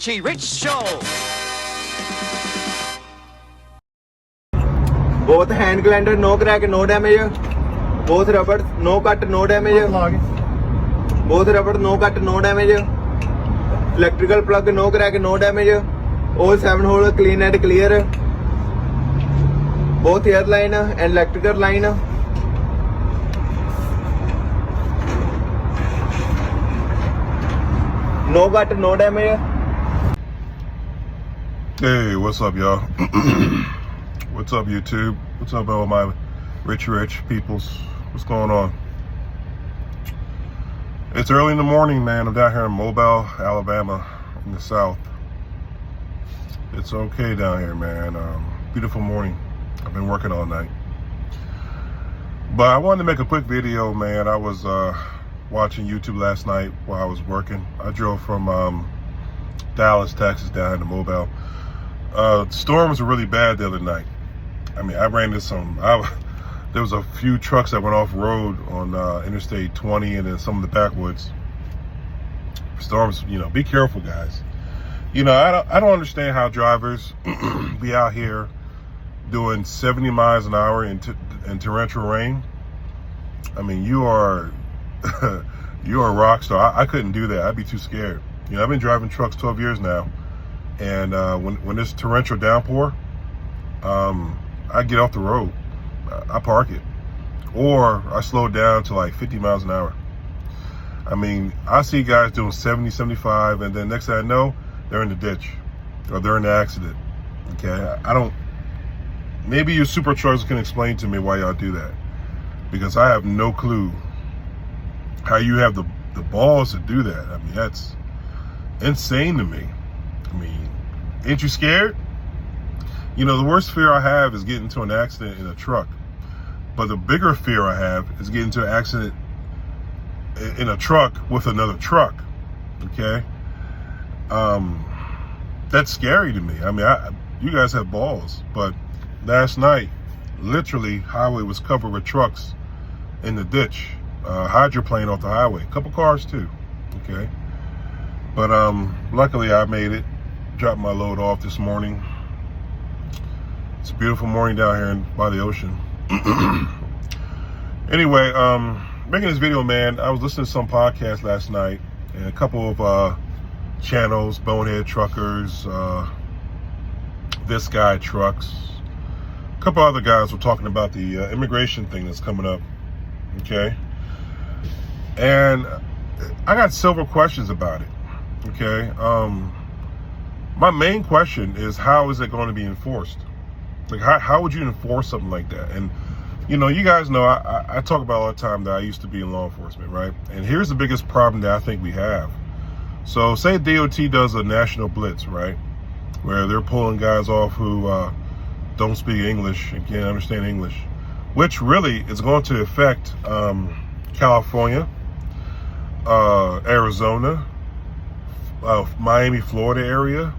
Richie Rich Show. Both hand grinder, no crack, no damage. Both rubber, no cut, no damage. Both rubber, no cut, no damage. Electrical plug, no crack, no damage. All 7 hole clean and clear. Both air line and electrical line. No cut, no damage. Hey, what's up, y'all? What's up, YouTube? What's up, all my rich peoples? What's going on? It's early in the morning, man. I'm down here in Mobile, Alabama, in the South. It's okay down here, man. Beautiful morning. I've been working all night. But I wanted to make a quick video, man. I was watching YouTube last night while I was working. I drove from Dallas, Texas, down to Mobile. The storms were really bad the other night. I mean, I ran into there was a few trucks that went off road on Interstate 20 and then some of the backwoods. Storms, be careful, guys. I don't understand how drivers be out here doing 70 miles an hour in torrential rain. I mean, you are you're a rock star. I couldn't do that. I'd be too scared. I've been driving trucks 12 years now, and when there's torrential downpour, I get off the road. I park it, or I slow down to like 50 miles an hour. I mean, I see guys doing 70, 75, and then next thing I know, they're in the ditch or they're in the accident. Okay, maybe your superchargers can explain to me why y'all do that, because I have no clue how you have the balls to do that. I mean, that's insane to me. I mean, ain't you scared? The worst fear I have is getting into an accident in a truck. But the bigger fear I have is getting into an accident in a truck with another truck. Okay? That's scary to me. I mean, you guys have balls. But last night, literally, highway was covered with trucks in the ditch. Hydroplane off the highway. A couple cars, too. Okay? But luckily, I made it. Dropped my load off this morning. It's a beautiful morning down here by the ocean. Anyway, making this video, man, I was listening to some podcast last night, and a couple of channels, Bonehead Truckers, This Guy Trucks, a couple other guys were talking about the immigration thing that's coming up, okay? And I got several questions about it, okay? My main question is, how is it going to be enforced? Like, how would you enforce something like that? And, you guys know, I talk about all the time that I used to be in law enforcement, right? And here's the biggest problem that I think we have. So say D.O.T. does a national blitz, right? Where they're pulling guys off who don't speak English and can't understand English, which really is going to affect California, Arizona, Miami, Florida area,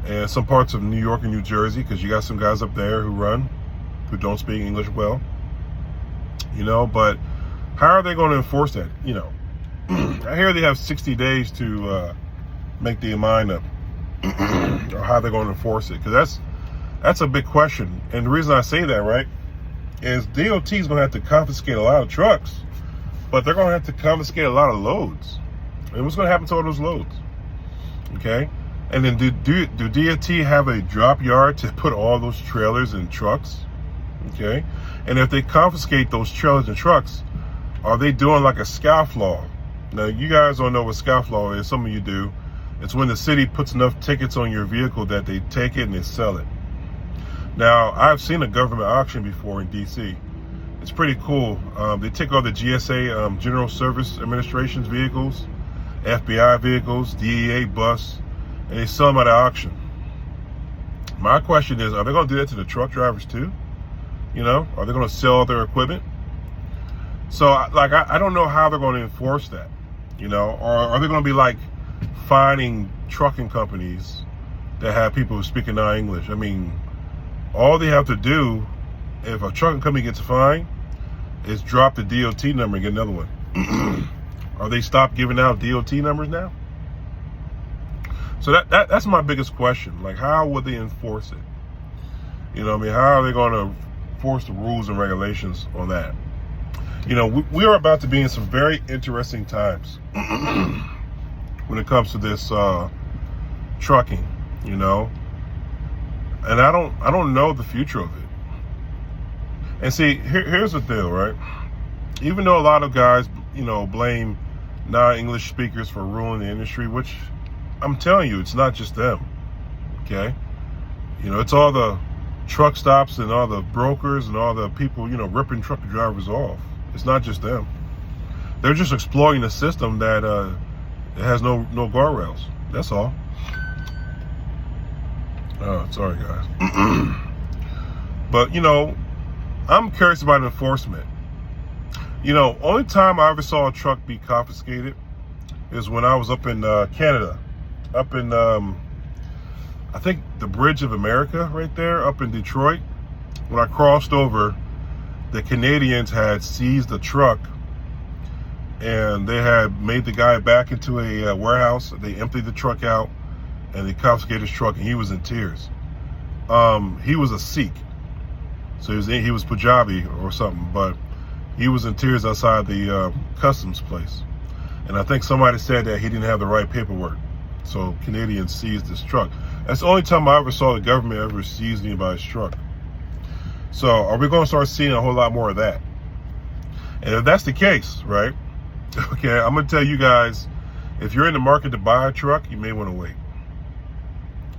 and some parts of New York and New Jersey, because you got some guys up there who don't speak English well. But how are they going to enforce that? I hear they have 60 days to make their mind up, or how they're going to enforce it, because that's a big question. And the reason I say that, right, is DOT is going to have to confiscate a lot of trucks, but they're going to have to confiscate a lot of loads. And what's going to happen to all those loads? Okay. And then do DOT have a drop yard to put all those trailers and trucks? Okay. And if they confiscate those trailers and trucks, are they doing like a scofflaw? Now, you guys don't know what scofflaw is. Some of you do. It's when the city puts enough tickets on your vehicle that they take it and they sell it. Now, I've seen a government auction before in D.C. It's pretty cool. They take all the GSA, General Service Administration's vehicles, FBI vehicles, DEA bus, and they sell them at an auction. My question is, are they going to do that to the truck drivers too? Are they going to sell their equipment? So, I don't know how they're going to enforce that, or are they going to be like fining trucking companies that have people who speak non-English? I mean, all they have to do, if a trucking company gets fined, is drop the DOT number and get another one. Are they stopped giving out DOT numbers now? So that's my biggest question. Like, how would they enforce it? You know what I mean? How are they going to force the rules and regulations on that? You know, we are about to be in some very interesting times when it comes to this trucking, you know. And I don't know the future of it. And see, here's the deal, right? Even though a lot of guys, you know, blame non-English speakers for ruining the industry, which I'm telling you, it's not just them, okay? You know, it's all the truck stops and all the brokers and all the people, you know, ripping truck drivers off. It's not just them. They're just exploiting a system that it has no guardrails. That's all. Oh, sorry, guys. But, you know, I'm curious about enforcement. You know, only time I ever saw a truck be confiscated is when I was up in Canada. Up in, I think, the Bridge of America right there, up in Detroit. When I crossed over, the Canadians had seized a truck and they had made the guy back into a warehouse. They emptied the truck out and they confiscated his truck, and he was in tears. He was a Sikh, so he was Punjabi or something, but he was in tears outside the customs place. And I think somebody said that he didn't have the right paperwork, so Canadians seized his truck. That's the only time I ever saw the government ever seize anybody's truck. So are we going to start seeing a whole lot more of that? And if that's the case, right, okay, I'm going to tell you guys, if you're in the market to buy a truck, you may want to wait,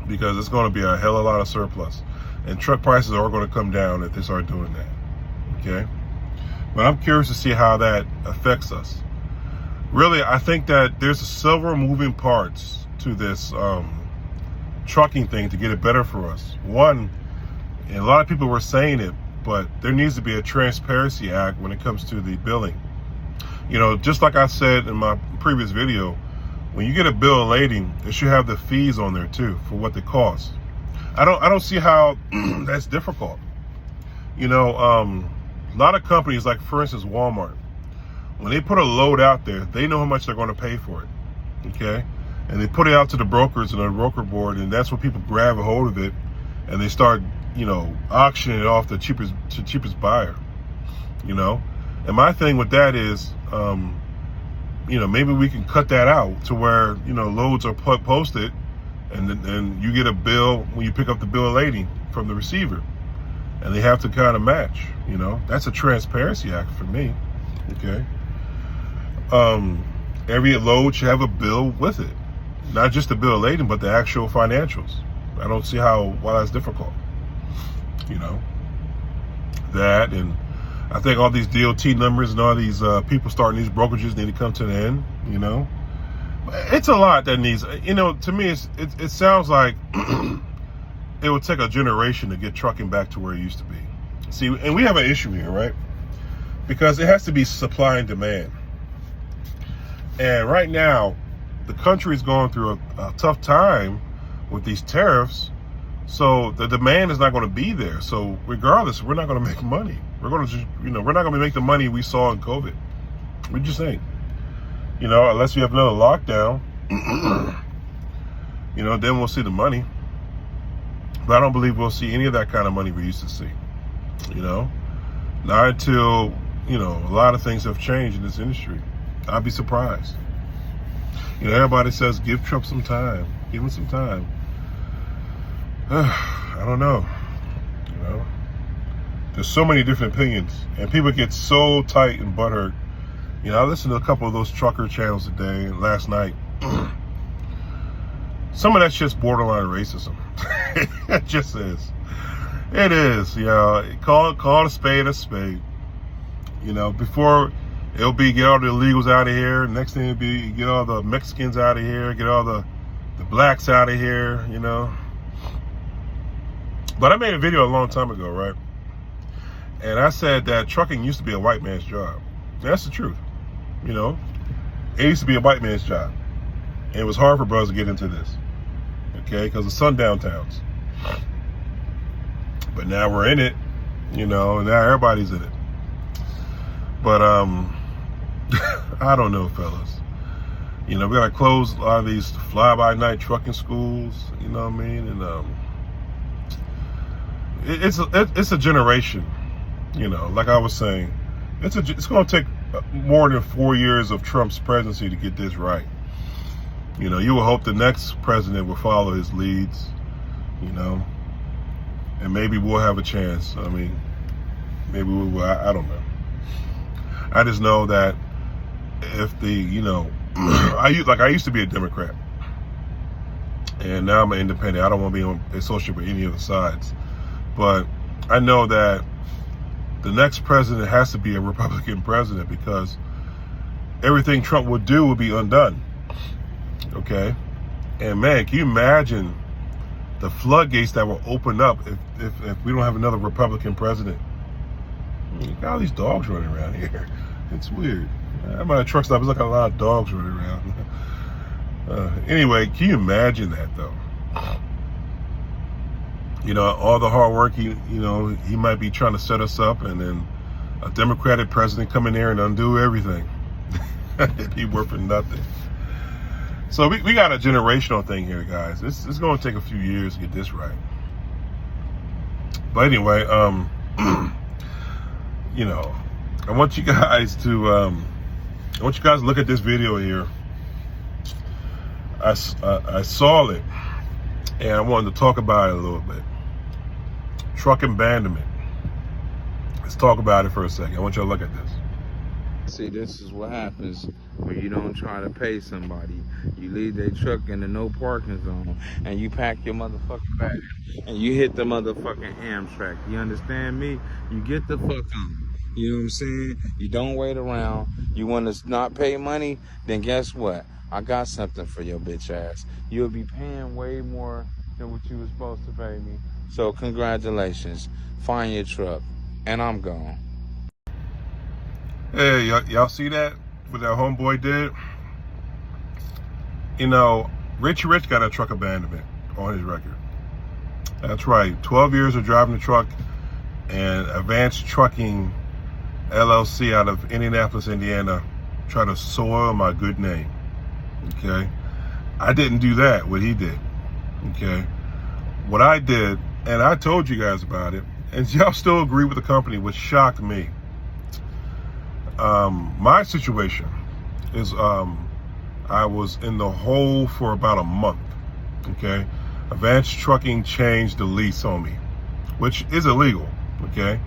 because it's going to be a hell of a lot of surplus, and truck prices are going to come down if they start doing that, okay? But I'm curious to see how that affects us. Really, I think that there's several moving parts to this trucking thing to get it better for us. One, and a lot of people were saying it, but there needs to be a transparency act when it comes to the billing. You know, just like I said in my previous video, when you get a bill of lading, it should have the fees on there too for what they cost. I don't see how that's difficult. You know, a lot of companies, like for instance Walmart, when they put a load out there, they know how much they're going to pay for it, okay? And they put it out to the brokers and the broker board, and that's when people grab a hold of it and they start, you know, auctioning it off the cheapest buyer, you know? And my thing with that is, you know, maybe we can cut that out to where, you know, loads are posted, and then you get a bill when you pick up the bill of lading from the receiver, and they have to kind of match, you know? That's a transparency act for me, okay? Every load should have a bill with it, not just the bill of lading, but the actual financials. I don't see why that's difficult, you know? That, and I think all these D.O.T. numbers and all these people starting these brokerages need to come to an end, you know? It's a lot that needs, you know, to me, it sounds like it would take a generation to get trucking back to where it used to be. See, and we have an issue here, right? Because it has to be supply and demand. And right now, the country is going through a tough time with these tariffs, so the demand is not going to be there. So regardless, we're not going to make money. We're going to just, you know, we're not going to make the money we saw in COVID. We just ain't. You know, unless we have another lockdown, you know, then we'll see the money. But I don't believe we'll see any of that kind of money we used to see. You know, not until, you know, a lot of things have changed in this industry. I'd be surprised. You know, everybody says, give Trump some time. Give him some time. I don't know. You know, there's so many different opinions, and people get so tight and butthurt. You know, I listened to a couple of those trucker channels today and last night. Some of that shit's borderline racism. It just is. It is. You know, call a spade a spade. You know, before it'll be get all the illegals out of here. Next thing it'll be get all the Mexicans out of here. Get all the blacks out of here. You know. But I made a video a long time ago, right? And I said that trucking used to be a white man's job. And that's the truth. You know, it used to be a white man's job. And it was hard for brothers to get into this. Okay, because of sundown towns. But now we're in it, you know, and now everybody's in it. But I don't know, fellas. You know, we got to close a lot of these fly-by-night trucking schools. You know what I mean? And it's a generation. You know, like I was saying, it's going to take more than 4 years of Trump's presidency to get this right. You know, you will hope the next president will follow his leads. You know, and maybe we'll have a chance. I mean, maybe we will. I don't know. I just know that if the, you know, I used to be a Democrat, and now I'm an independent. I don't want to be associated with any of the sides, but I know that the next president has to be a Republican president, because everything Trump would do would be undone. Okay, and man, can you imagine the floodgates that will open up if we don't have another Republican president? You got all these dogs running around here. It's weird. I'm at a truck stop. There's like a lot of dogs running around. Anyway, can you imagine that though? You know, all the hard work he might be trying to set us up, and then a Democratic president come in there and undo everything. It'd be worth nothing. So we got a generational thing here, guys. It's going to take a few years to get this right. But anyway, you know, I want you guys to look at this video here. I saw it, and I wanted to talk about it a little bit. Truck abandonment. Let's talk about it for a second. I want you to look at this. See, this is what happens when you don't try to pay somebody. You leave their truck in the no parking zone, and you pack your motherfucking bag, and you hit the motherfucking Amtrak. You understand me? You get the fuck on. You know what I'm saying? You don't wait around. You want to not pay money? Then guess what? I got something for your bitch ass. You'll be paying way more than what you were supposed to pay me. So congratulations. Find your truck, and I'm gone. Hey, y'all see that? What that homeboy did? You know, Richie Rich got a truck abandonment on his record. That's right. 12 years of driving the truck, and Advanced Trucking LLC out of Indianapolis, Indiana, try to soil my good name. Okay? I didn't do that, what he did. Okay? What I did, and I told you guys about it, and y'all still agree with the company, which shocked me. My situation is I was in the hole for about a month. Okay, Advanced Trucking changed the lease on me, which is illegal. Okay,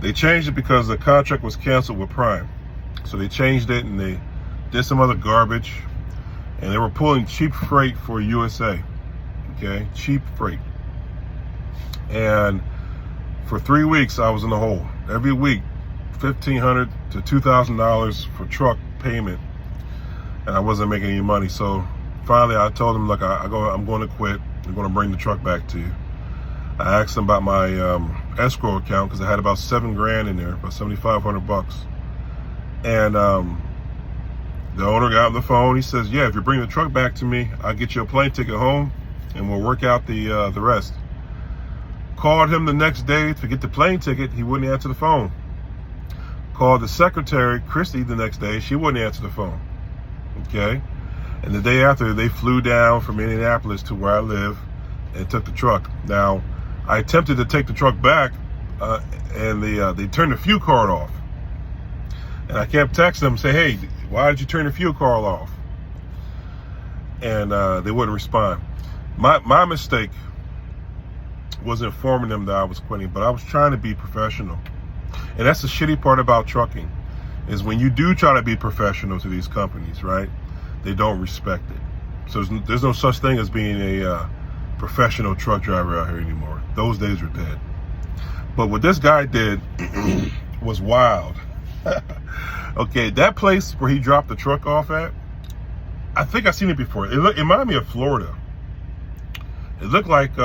they changed it because the contract was canceled with Prime, so they changed it and they did some other garbage, and they were pulling cheap freight for USA. Okay, cheap freight, and for 3 weeks I was in the hole. Every week, $1,500 to $2,000 for truck payment, and I wasn't making any money. So finally I told him, look, I'm going to quit. I'm going to bring the truck back to you. I asked him about my escrow account, because I had about $7 grand in there, about $7,500. And the owner got on the phone. He says, yeah, if you bring the truck back to me, I'll get you a plane ticket home, and we'll work out the rest. Called him the next day to get the plane ticket. He wouldn't answer the phone. Called the secretary, Christy, the next day. She wouldn't answer the phone. Okay? And the day after, they flew down from Indianapolis to where I live and took the truck. Now, I attempted to take the truck back, and they turned the fuel card off. And I kept texting them, say, hey, why did you turn the fuel card off? And they wouldn't respond. My mistake was informing them that I was quitting, but I was trying to be professional. And that's the shitty part about trucking, is when you do try to be professional to these companies, right? They don't respect it. So there's no such thing as being a professional truck driver out here anymore. Those days are dead. But what this guy did was wild. Okay, that place where he dropped the truck off at, I think I've seen it before. It reminded me of Florida. It looked like,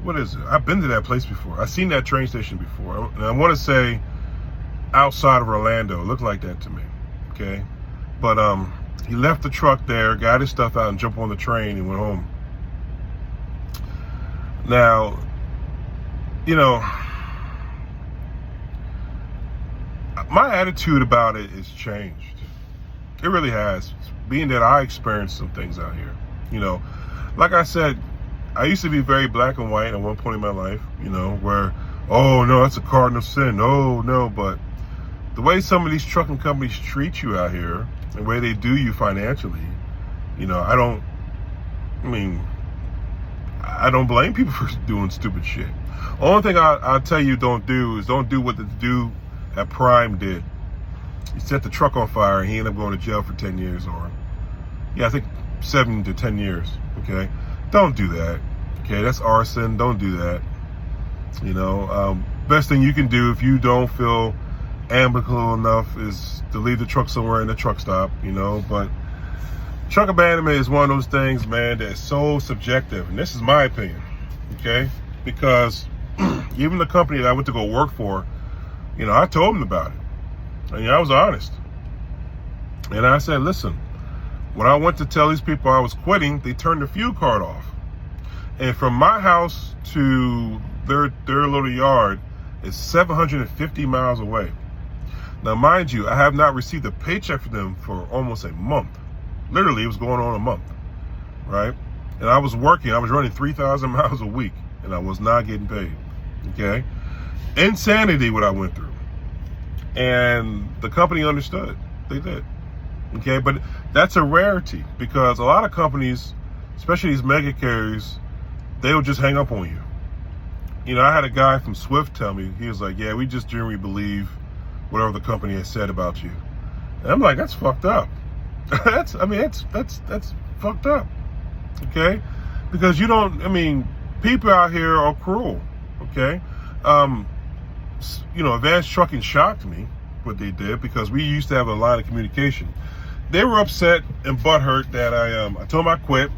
what is it? I've been to that place before. I've seen that train station before. And I want to say outside of Orlando. It looked like that to me. Okay. But he left the truck there, got his stuff out, and jumped on the train and went home. Now, you know, my attitude about it is changed. It really has. Being that I experienced some things out here, you know, like I said, I used to be very black and white at one point in my life, you know, where, oh no, that's a cardinal sin. Oh no, but the way some of these trucking companies treat you out here, the way they do you financially, you know, I don't blame people for doing stupid shit. Only thing I'll tell you don't do what the dude at Prime did. He set the truck on fire and he ended up going to jail for 10 years or, yeah, I think 7 to 10 years, okay? Don't do that, okay? That's arson. Don't do that. You know, best thing you can do if you don't feel amicable enough is to leave the truck somewhere in the truck stop, you know, but truck abandonment is one of those things, man, that's so subjective, and this is my opinion, okay? Because even the company that I went to go work for, you know, I told them about it. And I was honest. And I said, listen, when I went to tell these people I was quitting, they turned the fuel card off. And from my house to their little yard is 750 miles away. Now, mind you, I have not received a paycheck from them for almost a month. Literally, it was going on a month, right? And I was working, I was running 3,000 miles a week, and I was not getting paid, okay? Insanity what I went through. And the company understood. They did. Okay, but that's a rarity because a lot of companies, especially these mega carriers, they'll just hang up on you. You know, I had a guy from Swift tell me, he was like, yeah, we just generally believe whatever the company has said about you. And I'm like, that's fucked up. that's fucked up. Okay? Because you don't, people out here are cruel. Okay? You know, Advanced Trucking shocked me what they did because we used to have a line of communication. They were upset and butthurt that I told them I quit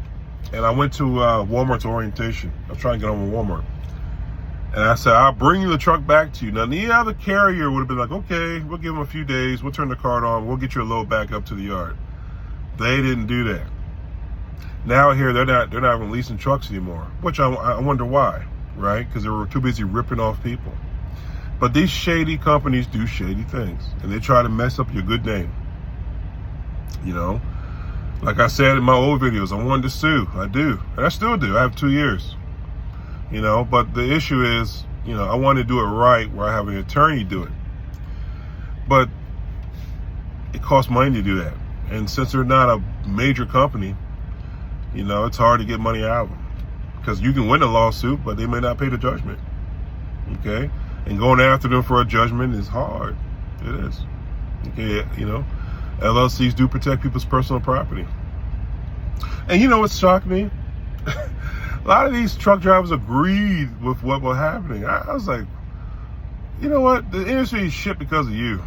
and I went to Walmart's orientation. I was trying to get on with Walmart. And I said, I'll bring the truck back to you. Now, the other carrier would have been like, okay, we'll give them a few days. We'll turn the card on. We'll get your load back up to the yard. They didn't do that. Now here, they're not releasing trucks anymore, which I wonder why, right? Because they were too busy ripping off people. But these shady companies do shady things, and they try to mess up your good name. You know, like I said in my old videos, I wanted to sue. I do, and I still do. I have 2 years. You know, but the issue is, you know, I want to do it right where I have an attorney do it. But it costs money to do that. And since they're not a major company, you know, it's hard to get money out of them. Because you can win a lawsuit, but they may not pay the judgment. Okay? And going after them for a judgment is hard. It is. Okay, you know, LLCs do protect people's personal property. And you know what shocked me? A lot of these truck drivers agreed with what was happening. I was like, you know what? The industry is shit because of you.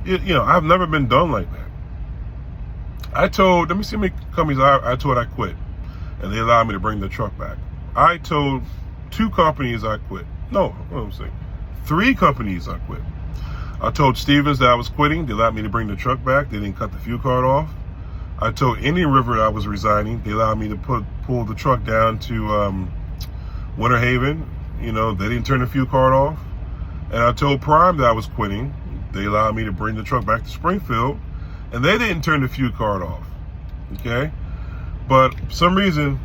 You know, I've never been done like that. Let me see how many companies I told I quit. And they allowed me to bring the truck back. I told 2 companies I quit. No, what am I saying? 3 companies I quit. I told Stevens that I was quitting. They allowed me to bring the truck back. They didn't cut the fuel card off. I told Indian River that I was resigning. They allowed me to pull the truck down to Winter Haven. You know, they didn't turn the fuel card off. And I told Prime that I was quitting. They allowed me to bring the truck back to Springfield. And they didn't turn the fuel card off. Okay? But for some reason,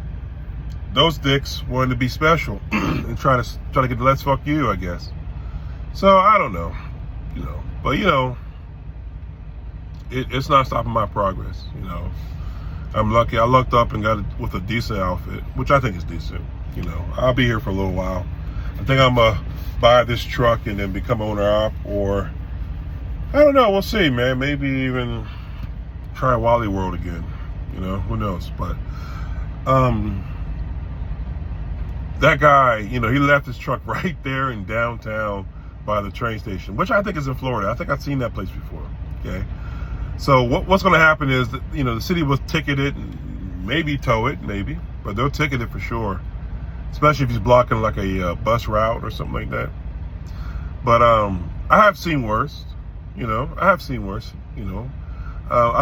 those dicks wanted to be special and try to get the let's fuck you, I guess. So I don't know. You know. But you know, it's not stopping my progress, you know. I'm lucky. I lucked up and got it with a decent outfit, which I think is decent. You know, I'll be here for a little while. I think I'm going to buy this truck and then become owner-op, or I don't know. We'll see, man. Maybe even try Wally World again. You know, who knows? But that guy, you know, he left his truck right there in downtown by the train station, which I think is in Florida. I think I've seen that place before. Okay. So what's going to happen is that, you know, the city will ticket it and maybe tow it, maybe, but they'll ticket it for sure, especially if he's blocking like a bus route or something like that. But I have seen worse, you know. I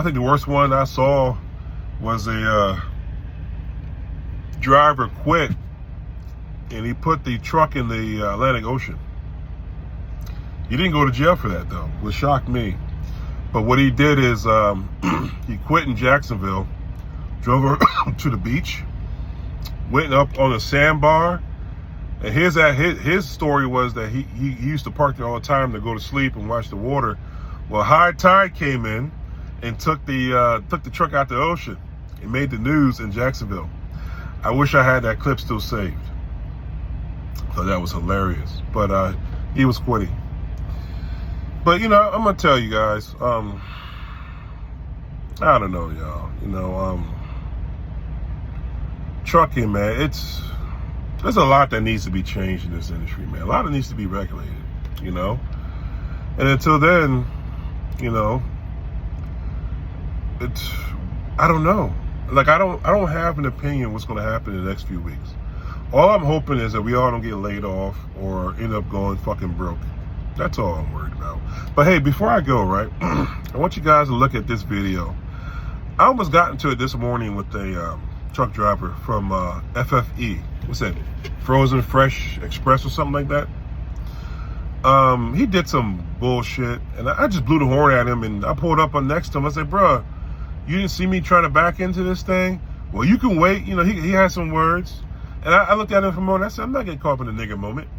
think the worst one I saw was a driver quit and he put the truck in the Atlantic Ocean. He didn't go to jail for that though, which shocked me. But what he did is he quit in Jacksonville, drove her to the beach, went up on a sandbar. And his story was that he used to park there all the time to go to sleep and watch the water. Well, high tide came in and took the truck out the ocean. It made the news in Jacksonville. I wish I had that clip still saved. Thought that was hilarious. But he was quitting. But you know, I'm gonna tell you guys. I don't know, y'all. You know, trucking, man. There's a lot that needs to be changed in this industry, man. A lot that needs to be regulated, you know? And until then, you know, I don't know. Like, I don't have an opinion what's going to happen in the next few weeks. All I'm hoping is that we all don't get laid off or end up going fucking broke. That's all I'm worried about. But hey, before I go, right, I want you guys to look at this video. I almost got into it this morning with a truck driver from FFE. What's that? Frozen Fresh Express or something like that. He did some bullshit, and I just blew the horn at him, and I pulled up on next to him. I said, bruh, you didn't see me trying to back into this thing? Well, you can wait. You know, he had some words. And I looked at him for a moment. I said, I'm not getting caught up in the nigga moment.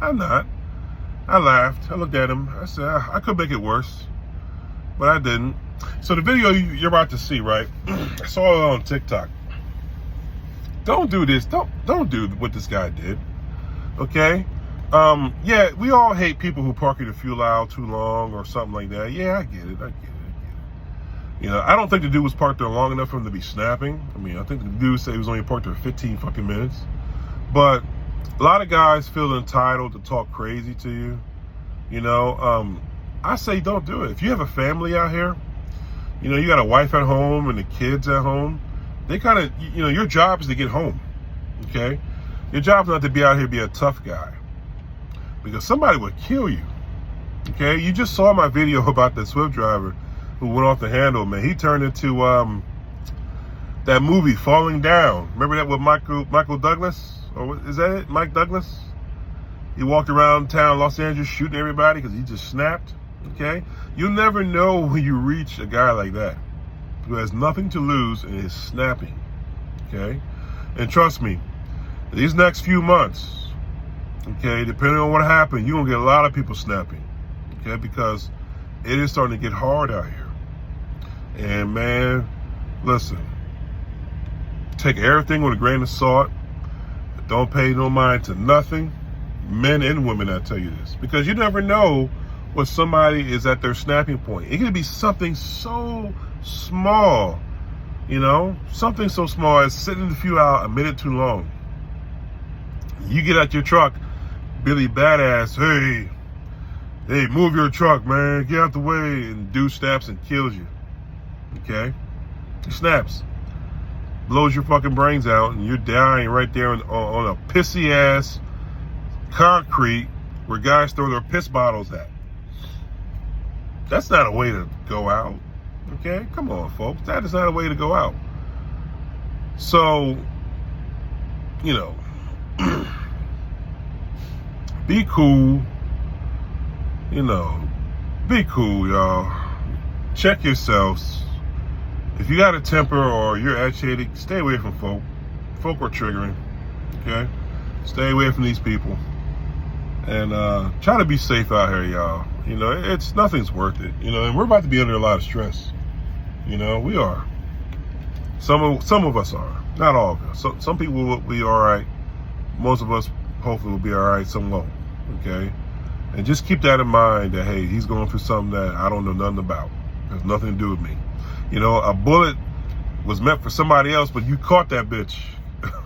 I'm not. I laughed. I looked at him. I said, I could make it worse. But I didn't. So the video you're about to see, right? I saw it on TikTok. Don't do this. Don't do what this guy did. Okay? Yeah, we all hate people who park in the fuel aisle too long or something like that. Yeah, I get it. You know, I don't think the dude was parked there long enough for him to be snapping. I mean, I think the dude said he was only parked there 15 fucking minutes. But a lot of guys feel entitled to talk crazy to you. You know, I say don't do it. If you have a family out here, you know, you got a wife at home and the kids at home, they kind of, you know, your job is to get home, okay? Your job is not to be out here be a tough guy, because somebody would kill you, okay? You just saw my video about the Swift driver who went off the handle, man. He turned into that movie, Falling Down. Remember that with Michael Douglas? Or is that it? Mike Douglas? He walked around town, Los Angeles, shooting everybody because he just snapped, okay? You'll never know when you reach a guy like that who has nothing to lose and is snapping, okay? And trust me, these next few months, okay, depending on what happened, you're going to get a lot of people snapping, okay? Because it is starting to get hard out here. And man, listen, take everything with a grain of salt. Don't pay no mind to nothing. Men and women, I tell you this, because you never know what somebody is at their snapping point. It could be something so small, you know, something so small as sitting in the fuel aisle a minute too long. You get out your truck, Billy Badass, hey, move your truck, man, get out the way, and dude snaps and kills you, okay? He snaps, blows your fucking brains out, and you're dying right there on a pissy ass concrete where guys throw their piss bottles at. That's not a way to go out, okay? Come on, folks, that is not a way to go out. So, you know, be cool. You know, be cool, y'all. Check yourselves. If you got a temper or you're agitated, stay away from folk. Folk are triggering, okay? Stay away from these people. And try to be safe out here, y'all. You know, nothing's worth it. You know, and we're about to be under a lot of stress. You know, we are. Some of us are. Not all of us. So, some people will be all right. Most of us hopefully will be all right. Some won't, okay? And just keep that in mind that, hey, he's going through something that I don't know nothing about. It has nothing to do with me. You know, a bullet was meant for somebody else, but you caught that bitch.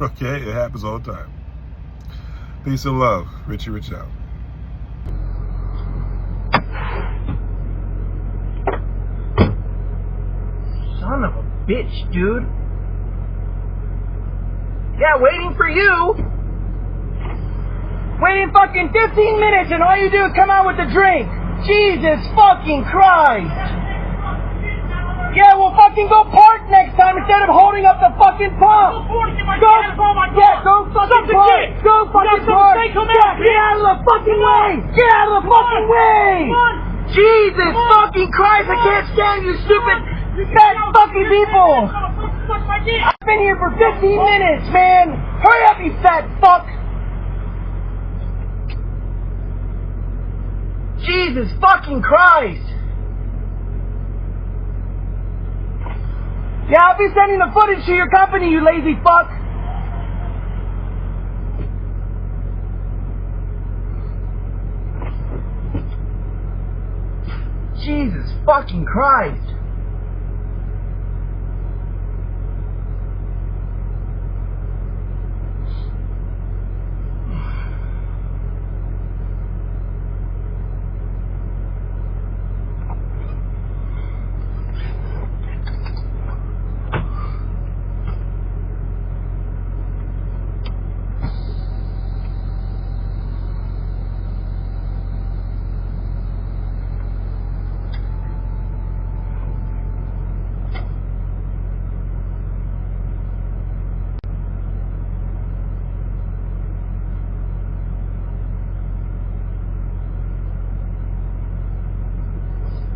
Okay? It happens all the time. Peace and love. Richie Rich out. Son of a bitch, dude. Yeah, waiting for you. Waiting fucking 15 minutes and all you do is come out with a drink. Jesus fucking Christ. Yeah, well fucking go park next time instead of holding up the fucking pump. Go fucking park. Go fucking park. Yeah, get out of the fucking way. Get out of the fucking way. Jesus fucking Christ, I can't stand you stupid fat fucking people! I've been here for 15 minutes, man! Hurry up, you fat fuck! Jesus fucking Christ! Yeah, I'll be sending the footage to your company, you lazy fuck! Jesus fucking Christ!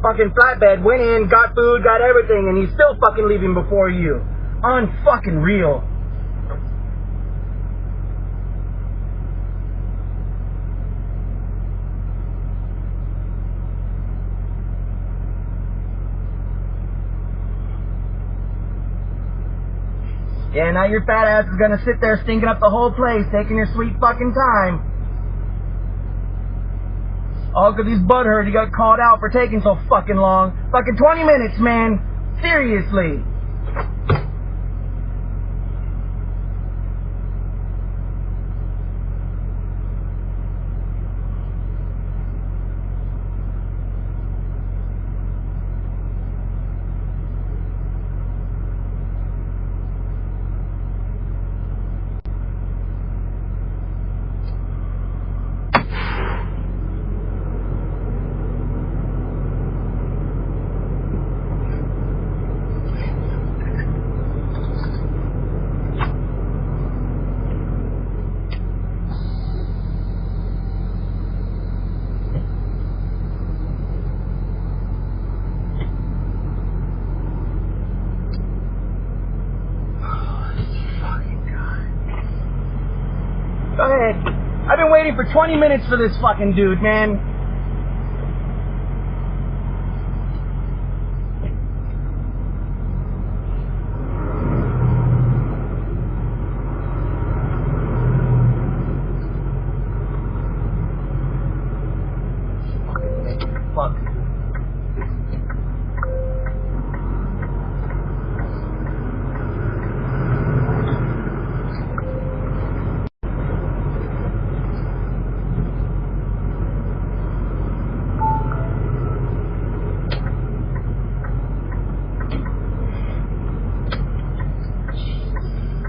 Fucking flatbed went in, got food, got everything, and he's still fucking leaving before you. Unfucking real. Yeah, now your fat ass is gonna sit there stinking up the whole place, taking your sweet fucking time. All because he's butthurt he got called out for taking so fucking long. Fucking 20 minutes, man. Seriously. Go ahead. I've been waiting for 20 minutes for this fucking dude, man. Fuck.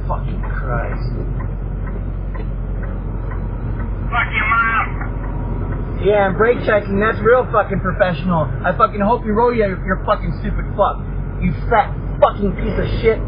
Fucking Christ. Fuck your mom! Yeah, and brake checking, that's real fucking professional. I fucking hope you roll you, you're fucking stupid fuck. You fat fucking piece of shit.